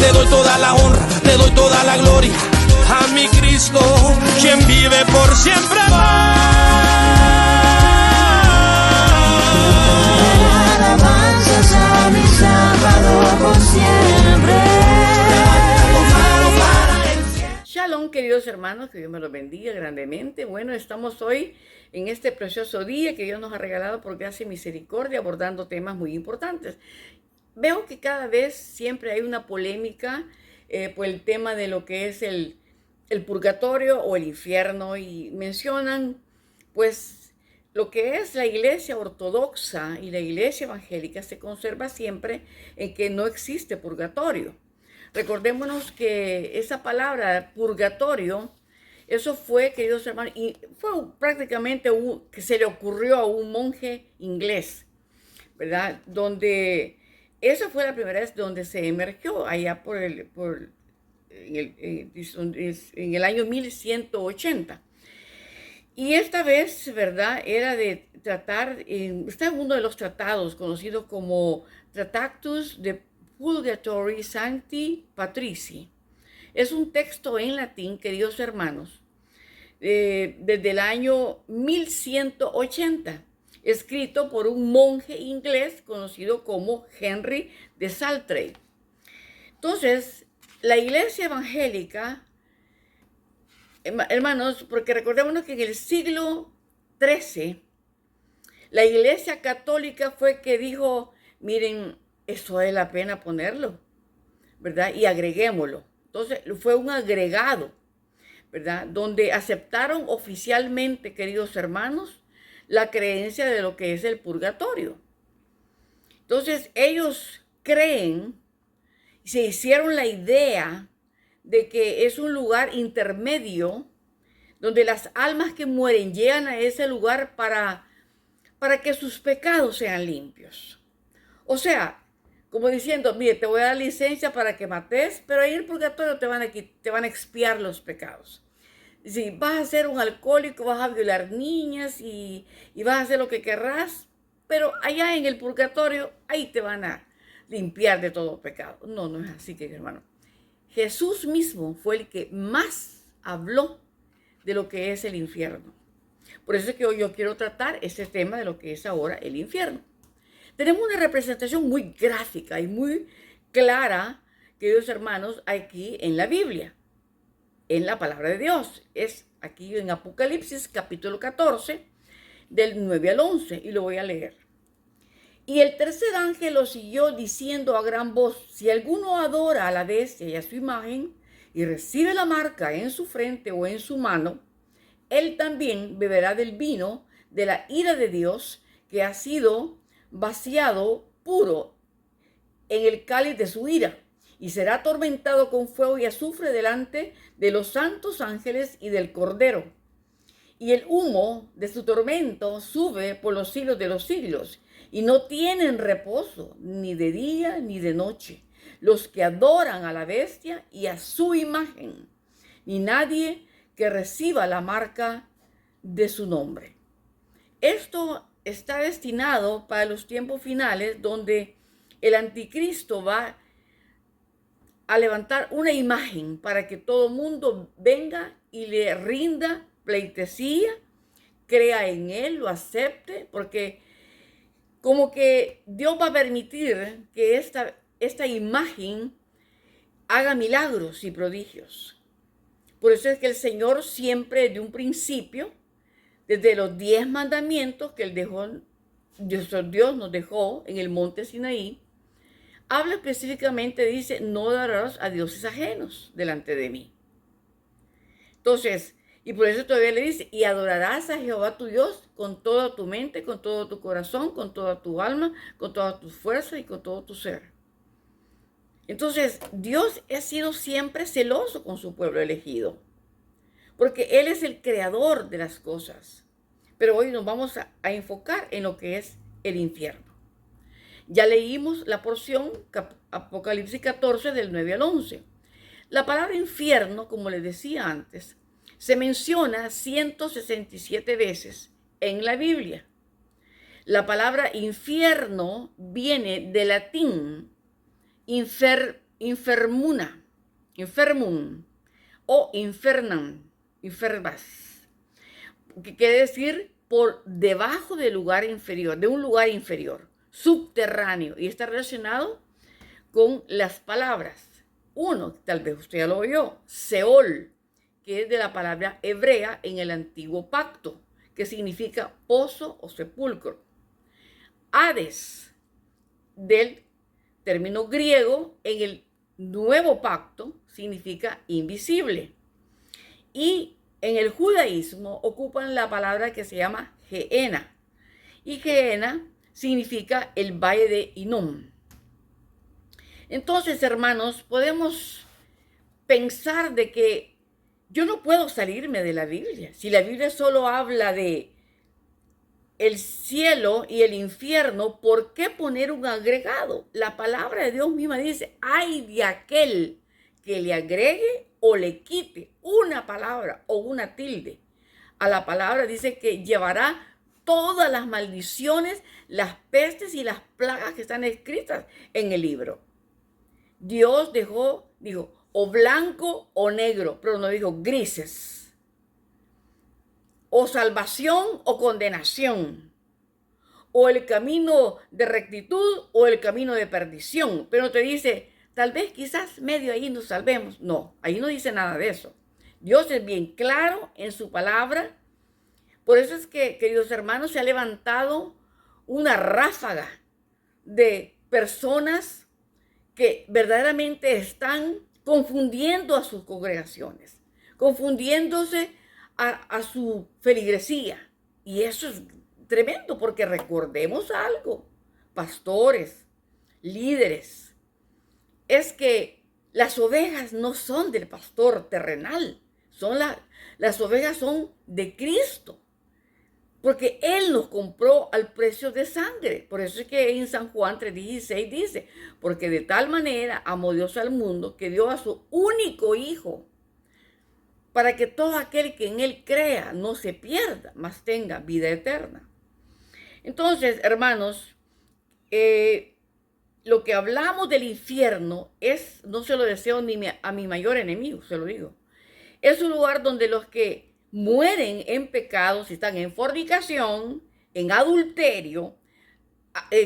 Te doy toda la honra, te doy toda la gloria. A mi Cristo, quien vive por siempre. Alabanzas a mi Salvador por siempre. Shalom, queridos hermanos, que Dios me los bendiga grandemente. Bueno, estamos hoy en este precioso día que Dios nos ha regalado por gracia y misericordia, abordando temas muy importantes. Veo que cada vez siempre hay una polémica por el tema de lo que es el purgatorio o el infierno, y mencionan pues lo que es la iglesia ortodoxa y la iglesia evangélica se conserva siempre en que no existe purgatorio. Recordémonos que esa palabra purgatorio, eso fue, queridos hermanos, y fue prácticamente que se le ocurrió a un monje inglés, ¿verdad? Donde esa fue la primera vez donde se emergió allá en el año 1180. Y esta vez, ¿verdad? Era de tratar, está en uno de los tratados conocido como Tractatus de Purgatorio Sancti Patrici. Es un texto en latín, queridos hermanos, desde el año 1180, escrito por un monje inglés conocido como Henry de Saltrey. Entonces, la iglesia evangélica, hermanos, porque recordémonos que en el siglo XIII, la iglesia católica fue que dijo, miren, eso vale la pena ponerlo, ¿verdad? Y agreguémoslo. Entonces, fue un agregado, ¿verdad? Donde aceptaron oficialmente, queridos hermanos, la creencia de lo que es el purgatorio. Entonces, ellos creen, se hicieron la idea de que es un lugar intermedio donde las almas que mueren llegan a ese lugar para que sus pecados sean limpios. O sea, como diciendo, mire, te voy a dar licencia para que mates, pero ahí en el purgatorio te van a expiar los pecados. Si vas a ser un alcohólico, vas a violar niñas y vas a hacer lo que querrás, pero allá en el purgatorio, ahí te van a limpiar de todo pecado. No, no es así, querido hermano. Jesús mismo fue el que más habló de lo que es el infierno. Por eso es que hoy yo quiero tratar este tema de lo que es ahora el infierno. Tenemos una representación muy gráfica y muy clara, queridos hermanos, aquí en la Biblia, en la palabra de Dios. Es aquí en Apocalipsis capítulo 14, del 9 al 11, y lo voy a leer. Y el tercer ángel lo siguió diciendo a gran voz, si alguno adora a la bestia y a su imagen, y recibe la marca en su frente o en su mano, él también beberá del vino de la ira de Dios, que ha sido vaciado puro en el cáliz de su ira, y será atormentado con fuego y azufre delante de los santos ángeles y del Cordero. Y el humo de su tormento sube por los siglos de los siglos, y no tienen reposo ni de día ni de noche los que adoran a la bestia y a su imagen, ni nadie que reciba la marca de su nombre. Esto está destinado para los tiempos finales, donde el anticristo va a levantar una imagen para que todo mundo venga y le rinda pleitesía, crea en él, lo acepte, porque como que Dios va a permitir que esta imagen haga milagros y prodigios. Por eso es que el Señor siempre, desde un principio, desde los 10 mandamientos que Dios nos dejó en el monte Sinaí, habla específicamente, dice, no darás a dioses ajenos delante de mí. Entonces, y por eso todavía le dice, y adorarás a Jehová tu Dios con toda tu mente, con todo tu corazón, con toda tu alma, con toda tu fuerza y con todo tu ser. Entonces, Dios ha sido siempre celoso con su pueblo elegido, porque Él es el creador de las cosas. Pero hoy nos vamos a enfocar en lo que es el infierno. Ya leímos la porción Apocalipsis 14 del 9 al 11. La palabra infierno, como les decía antes, se menciona 167 veces en la Biblia. La palabra infierno viene del latín infernum o infernas, que quiere decir por debajo del lugar inferior, de un lugar inferior, subterráneo, y está relacionado con las palabras. Uno, tal vez usted ya lo oyó, Seol, que es de la palabra hebrea en el antiguo pacto, que significa pozo o sepulcro. Hades, del término griego en el nuevo pacto, significa invisible. Y en el judaísmo ocupan la palabra que se llama Gehenna. Y Gehenna significa el valle de Hinnom. Entonces, hermanos, podemos pensar de que yo no puedo salirme de la Biblia. Si la Biblia solo habla de el cielo y el infierno, ¿por qué poner un agregado? La palabra de Dios misma dice, ay de aquel que le agregue o le quite una palabra o una tilde a la palabra. Dice que llevará todas las maldiciones, las pestes y las plagas que están escritas en el libro. Dios dijo, o blanco o negro, pero no dijo grises. O salvación o condenación. O el camino de rectitud o el camino de perdición. Pero no te dice, tal vez quizás medio ahí nos salvemos. No, ahí no dice nada de eso. Dios es bien claro en su palabra. Por eso es que, queridos hermanos, se ha levantado una ráfaga de personas que verdaderamente están confundiendo a sus congregaciones, confundiéndose a su feligresía. Y eso es tremendo, porque recordemos algo, pastores, líderes, es que las ovejas no son del pastor terrenal, las ovejas son de Cristo. Porque Él nos compró al precio de sangre. Por eso es que en San Juan 3:16 dice, porque de tal manera amó Dios al mundo que dio a su único Hijo, para que todo aquel que en Él crea no se pierda, mas tenga vida eterna. Entonces, hermanos, lo que hablamos del infierno no se lo deseo ni a mi mayor enemigo, se lo digo. Es un lugar donde los que mueren en pecado, si están en fornicación, en adulterio,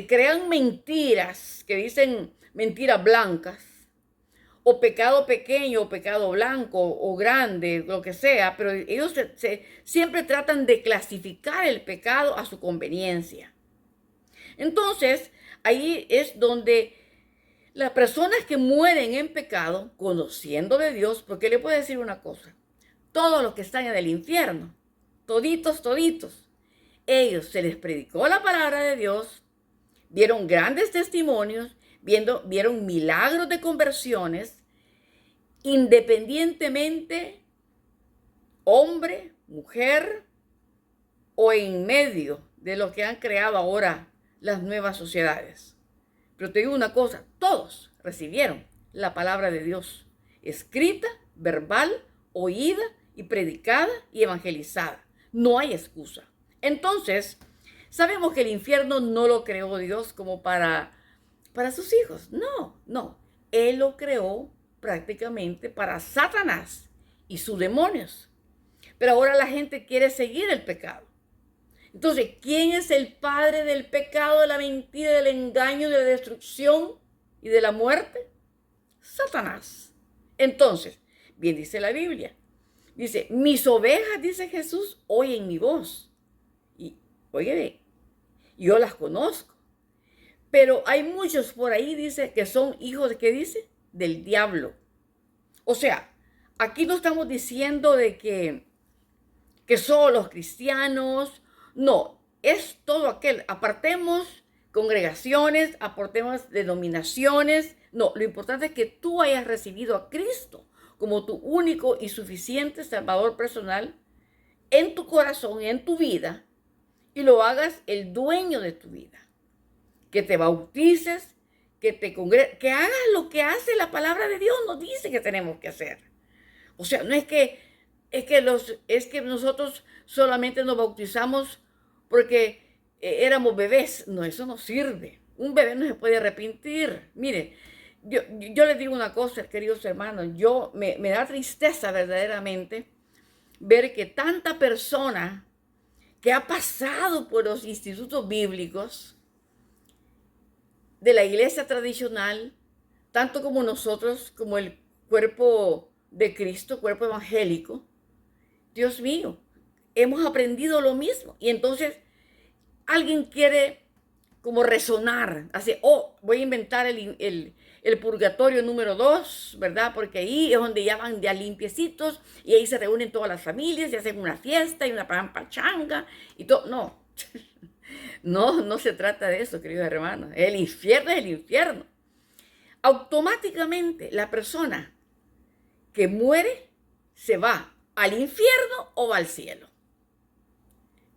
crean mentiras que dicen mentiras blancas, o pecado pequeño, o pecado blanco, o grande, lo que sea, pero ellos siempre tratan de clasificar el pecado a su conveniencia. Entonces, ahí es donde las personas que mueren en pecado, conociendo de Dios, porque le puedo decir una cosa, todos los que están en el infierno, toditos, ellos se les predicó la palabra de Dios, vieron grandes testimonios, vieron milagros de conversiones, independientemente, hombre, mujer, o en medio de lo que han creado ahora las nuevas sociedades. Pero te digo una cosa, todos recibieron la palabra de Dios, escrita, verbal, oída y predicada y evangelizada. No hay excusa. Entonces, sabemos que el infierno no lo creó Dios como para sus hijos. No. Él lo creó prácticamente para Satanás y sus demonios. Pero ahora la gente quiere seguir el pecado. Entonces, ¿quién es el padre del pecado, de la mentira, del engaño, de la destrucción y de la muerte? Satanás. Entonces, bien dice la Biblia. Dice, mis ovejas, dice Jesús, oyen mi voz. Y, oye, yo las conozco. Pero hay muchos por ahí, dice, que son hijos, ¿qué dice? Del diablo. O sea, aquí no estamos diciendo de que son los cristianos. No, es todo aquel. Apartemos congregaciones, apartemos denominaciones. No, lo importante es que tú hayas recibido a Cristo como tu único y suficiente Salvador personal en tu corazón, en tu vida, y lo hagas el dueño de tu vida. Que te bautices, que hagas lo que hace la palabra de Dios, nos dice que tenemos que hacer. O sea, no es que nosotros solamente nos bautizamos porque éramos bebés. No, eso no sirve. Un bebé no se puede arrepentir. Mire, yo les digo una cosa, queridos hermanos, me da tristeza verdaderamente ver que tanta persona que ha pasado por los institutos bíblicos de la iglesia tradicional, tanto como nosotros, como el cuerpo de Cristo, cuerpo evangélico, Dios mío, hemos aprendido lo mismo. Y entonces alguien quiere como resonar, así, voy a inventar el purgatorio número 2, ¿verdad? Porque ahí es donde ya van ya limpiecitos y ahí se reúnen todas las familias y hacen una fiesta y una pachanga y todo. No, no se trata de eso, queridos hermanos. El infierno es el infierno. Automáticamente la persona que muere se va al infierno o va al cielo.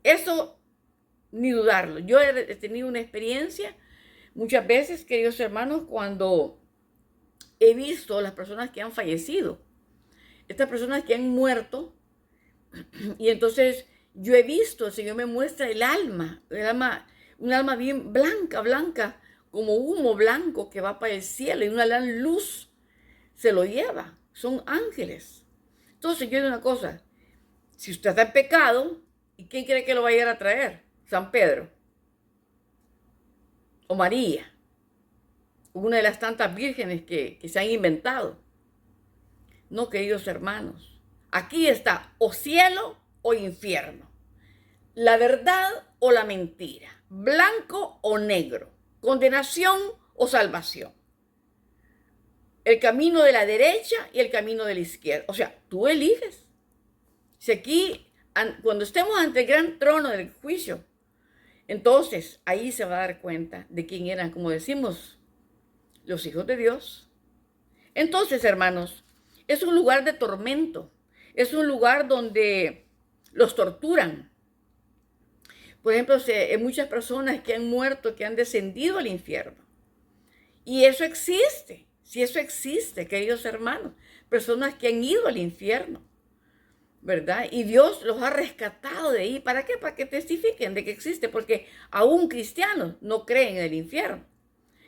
Eso ni dudarlo. Yo he tenido una experiencia muchas veces, queridos hermanos, cuando he visto las personas que han fallecido, estas personas que han muerto, y entonces yo he visto, el Señor me muestra el alma, un alma bien blanca, como humo blanco que va para el cielo, y una gran luz se lo lleva. Son ángeles. Entonces yo digo una cosa, si usted está en pecado, ¿y quién cree que lo va a ir a traer? San Pedro o María, una de las tantas vírgenes que se han inventado. No, queridos hermanos, aquí está o cielo o infierno, la verdad o la mentira, blanco o negro, condenación o salvación, el camino de la derecha y el camino de la izquierda. O sea, tú eliges. Si aquí, cuando estemos ante el gran trono del juicio, entonces ahí se va a dar cuenta de quién eran, como decimos, los hijos de Dios. Entonces, hermanos, es un lugar de tormento, es un lugar donde los torturan. Por ejemplo, hay muchas personas que han muerto, que han descendido al infierno. Y eso existe, si eso existe, queridos hermanos, personas que han ido al infierno, ¿verdad? Y Dios los ha rescatado de ahí. ¿Para qué? Para que testifiquen de que existe, porque aún cristianos no creen en el infierno.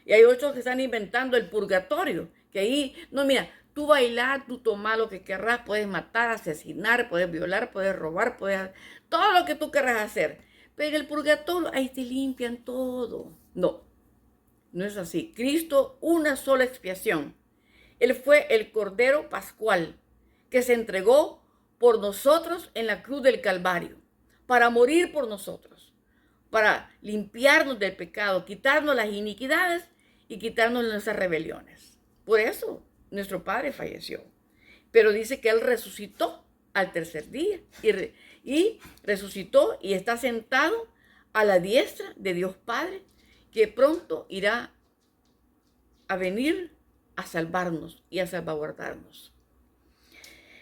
Y hay otros que están inventando el purgatorio, que ahí, no, mira, tú bailar, tú tomar lo que querrás, puedes matar, asesinar, puedes violar, puedes robar, puedes todo lo que tú querrás hacer. Pero en el purgatorio, ahí te limpian todo. No, no es así. Cristo, una sola expiación. Él fue el Cordero Pascual que se entregó por nosotros en la cruz del Calvario, para morir por nosotros, para limpiarnos del pecado, quitarnos las iniquidades y quitarnos nuestras rebeliones. Por eso nuestro Padre falleció. Pero dice que Él resucitó al tercer día y resucitó y está sentado a la diestra de Dios Padre, que pronto irá a venir a salvarnos y a salvaguardarnos.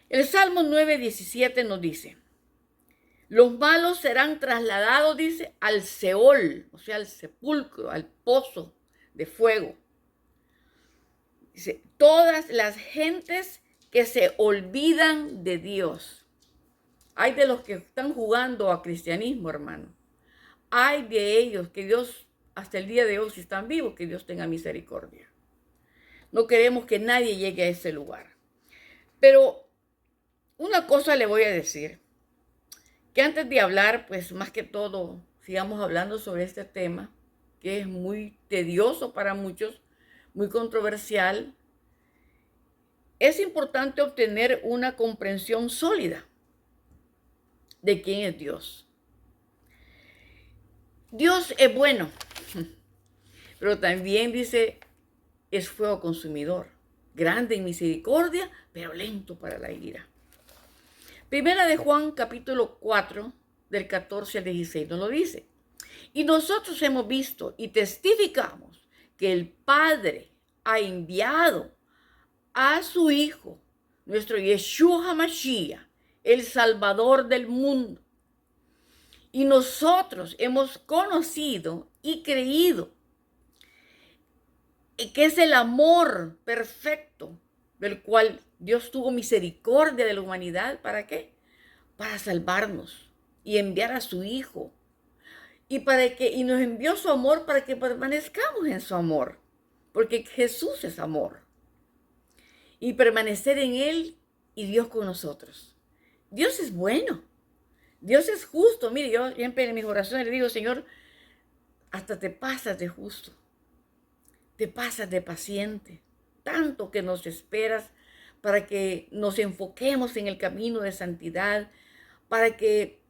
El Salmo 9:17 nos dice, los malos serán trasladados, dice, al Seol, o sea, al sepulcro, al pozo de fuego. Dice, todas las gentes que se olvidan de Dios. Hay de los que están jugando a cristianismo, hermano. Hay de ellos que Dios, hasta el día de hoy, si están vivos, que Dios tenga misericordia. No queremos que nadie llegue a ese lugar. Pero una cosa le voy a decir, que antes de hablar, pues más que todo, sigamos hablando sobre este tema, que es muy tedioso para muchos, muy controversial. Es importante obtener una comprensión sólida de quién es Dios. Dios es bueno, pero también dice, es fuego consumidor, grande en misericordia, pero lento para la ira. Primera de Juan, capítulo 4, del 14 al 16, nos lo dice. Y nosotros hemos visto y testificamos que el Padre ha enviado a su Hijo, nuestro Yeshua HaMashiach, el Salvador del mundo. Y nosotros hemos conocido y creído que es el amor perfecto del cual Dios tuvo misericordia de la humanidad. ¿Para qué? Para salvarnos y enviar a su Hijo. Y nos envió su amor para que permanezcamos en su amor. porque Jesús es amor. Y permanecer en Él y Dios con nosotros. Dios es bueno. Dios es justo. Mire, yo siempre en mis oraciones le digo, Señor, hasta te pasas de justo. Te pasas de paciente. Tanto que nos esperas para que nos enfoquemos en el camino de santidad, para que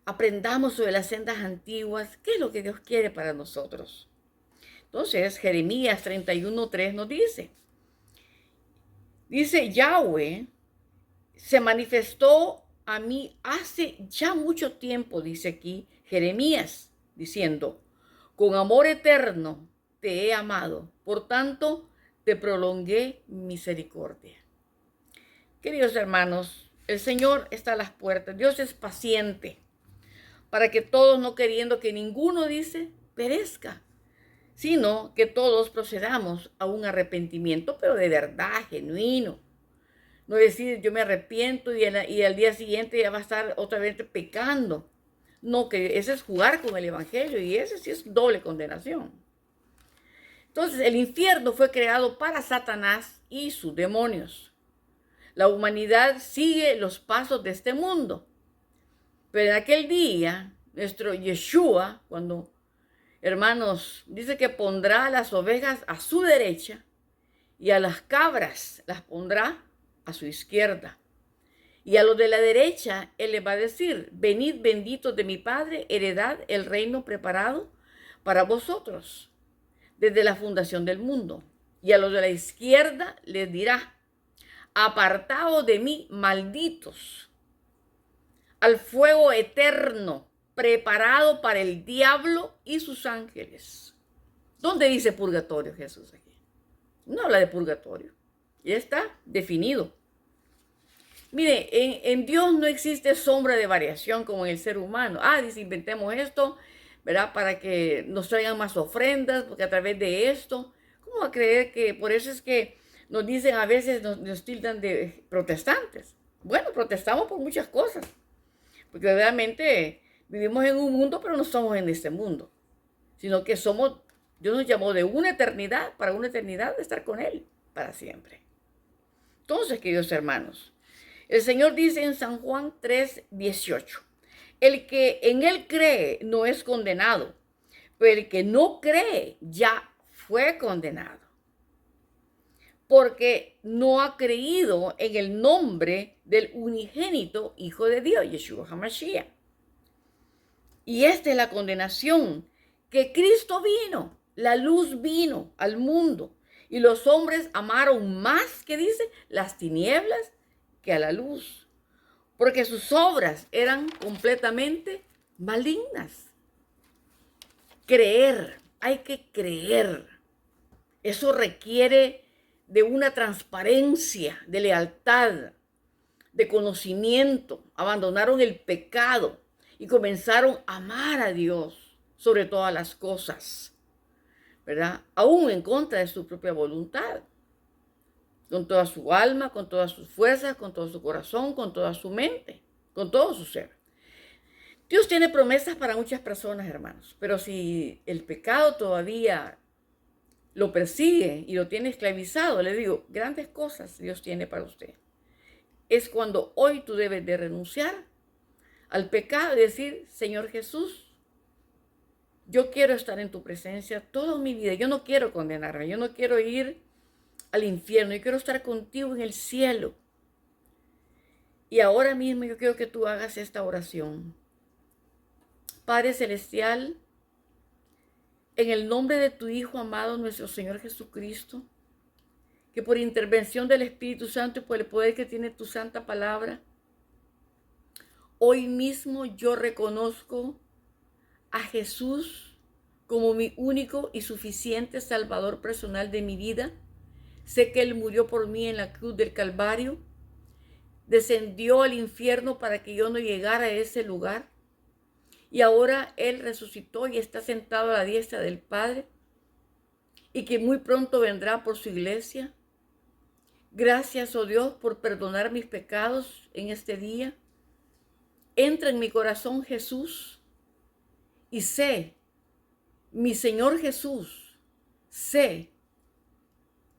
aprendamos sobre las sendas antiguas. ¿Qué es lo que Dios quiere para nosotros? Entonces, Jeremías 31:3 nos dice, Yahweh se manifestó a mí hace ya mucho tiempo, dice aquí Jeremías, diciendo, con amor eterno te he amado, por tanto te prolongué misericordia. Queridos hermanos, el Señor está a las puertas. Dios es paciente para que todos, no queriendo que ninguno, dice, perezca, sino que todos procedamos a un arrepentimiento, pero de verdad, genuino. No decir, yo me arrepiento y al día siguiente ya va a estar otra vez pecando. No, que ese es jugar con el evangelio y ese sí es doble condenación. Entonces, el infierno fue creado para Satanás y sus demonios. La humanidad sigue los pasos de este mundo. Pero en aquel día, nuestro Yeshua, cuando, hermanos, dice que pondrá a las ovejas a su derecha y a las cabras las pondrá a su izquierda. Y a los de la derecha, Él les va a decir, venid benditos de mi Padre, heredad el reino preparado para vosotros desde la fundación del mundo. Y a los de la izquierda les dirá, apartaos de mí, malditos, al fuego eterno preparado para el diablo y sus ángeles. ¿Dónde dice purgatorio Jesús aquí? No habla de purgatorio. Ya está definido. Mire, en Dios no existe sombra de variación como en el ser humano. Dice, inventemos esto, ¿verdad? Para que nos traigan más ofrendas, porque a través de esto, ¿cómo va a creer que por eso es que nos dicen a veces, nos tildan de protestantes? Bueno, protestamos por muchas cosas, porque realmente vivimos en un mundo, pero no somos en este mundo, sino que somos, Dios nos llamó de una eternidad, para una eternidad de estar con Él para siempre. Entonces, queridos hermanos, el Señor dice en San Juan 3:18, el que en Él cree no es condenado, pero el que no cree ya fue condenado, porque no ha creído en el nombre del unigénito Hijo de Dios, Yeshua HaMashiach. Y esta es la condenación, que Cristo vino, la luz vino al mundo, y los hombres amaron más, que dice, las tinieblas que a la luz, porque sus obras eran completamente malignas. Creer, hay que creer. Eso requiere de una transparencia, de lealtad, de conocimiento. Abandonaron el pecado y comenzaron a amar a Dios sobre todas las cosas, ¿verdad? Aún en contra de su propia voluntad. Con toda su alma, con todas sus fuerzas, con todo su corazón, con toda su mente, con todo su ser. Dios tiene promesas para muchas personas, hermanos, pero si el pecado todavía lo persigue y lo tiene esclavizado, le digo, grandes cosas Dios tiene para usted. Es cuando hoy tú debes de renunciar al pecado y decir, Señor Jesús, yo quiero estar en tu presencia toda mi vida. Yo no quiero condenarme, yo no quiero ir al infierno, yo quiero estar contigo en el cielo. Y ahora mismo yo quiero que tú hagas esta oración. Padre Celestial, en el nombre de tu Hijo amado, nuestro Señor Jesucristo, que por intervención del Espíritu Santo y por el poder que tiene tu santa palabra, hoy mismo yo reconozco a Jesús como mi único y suficiente Salvador personal de mi vida. Sé que Él murió por mí en la cruz del Calvario, descendió al infierno para que yo no llegara a ese lugar. Y ahora Él resucitó y está sentado a la diestra del Padre, y que muy pronto vendrá por su iglesia. Gracias, oh Dios, por perdonar mis pecados en este día. Entra en mi corazón, Jesús, y sé, mi Señor Jesús, sé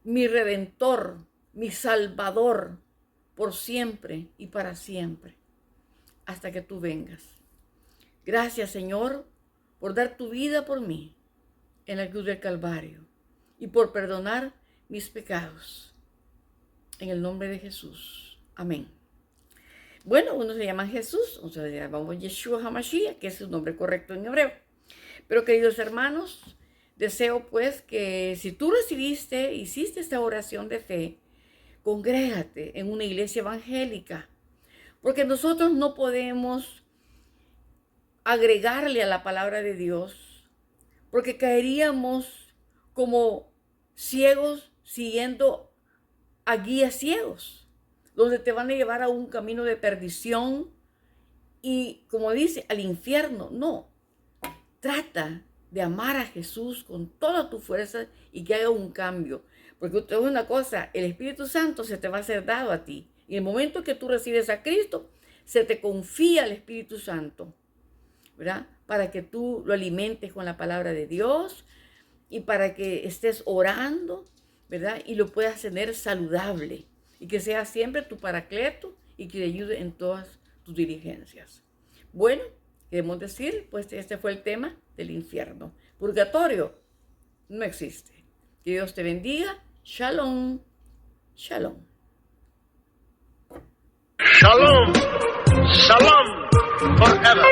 mi Redentor, mi Salvador, por siempre y para siempre, hasta que tú vengas. Gracias, Señor, por dar tu vida por mí en la cruz del Calvario y por perdonar mis pecados. En el nombre de Jesús. Amén. Bueno, unos se llaman Jesús, otros se llaman Yeshua HaMashiach, que es su nombre correcto en hebreo. Pero, queridos hermanos, deseo pues que si tú hiciste esta oración de fe, congrégate en una iglesia evangélica, porque nosotros no podemos agregarle a la palabra de Dios, porque caeríamos como ciegos siguiendo a guías ciegos, donde te van a llevar a un camino de perdición y, como dice, al infierno. No, trata de amar a Jesús con toda tu fuerza y que haga un cambio. Porque te digo una cosa, el Espíritu Santo se te va a ser dado a ti. Y en el momento que tú recibes a Cristo, se te confía el Espíritu Santo, ¿verdad? Para que tú lo alimentes con la palabra de Dios y para que estés orando, ¿verdad? Y lo puedas tener saludable y que sea siempre tu paracleto y que te ayude en todas tus diligencias. Bueno, queremos decir, pues este fue el tema del infierno. Purgatorio no existe. Que Dios te bendiga. Shalom. Shalom. Shalom. Shalom forever.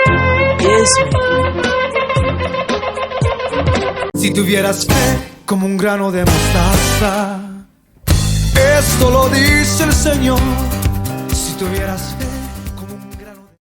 Si tuvieras fe como un grano de mostaza, esto lo dice el Señor. Si tuvieras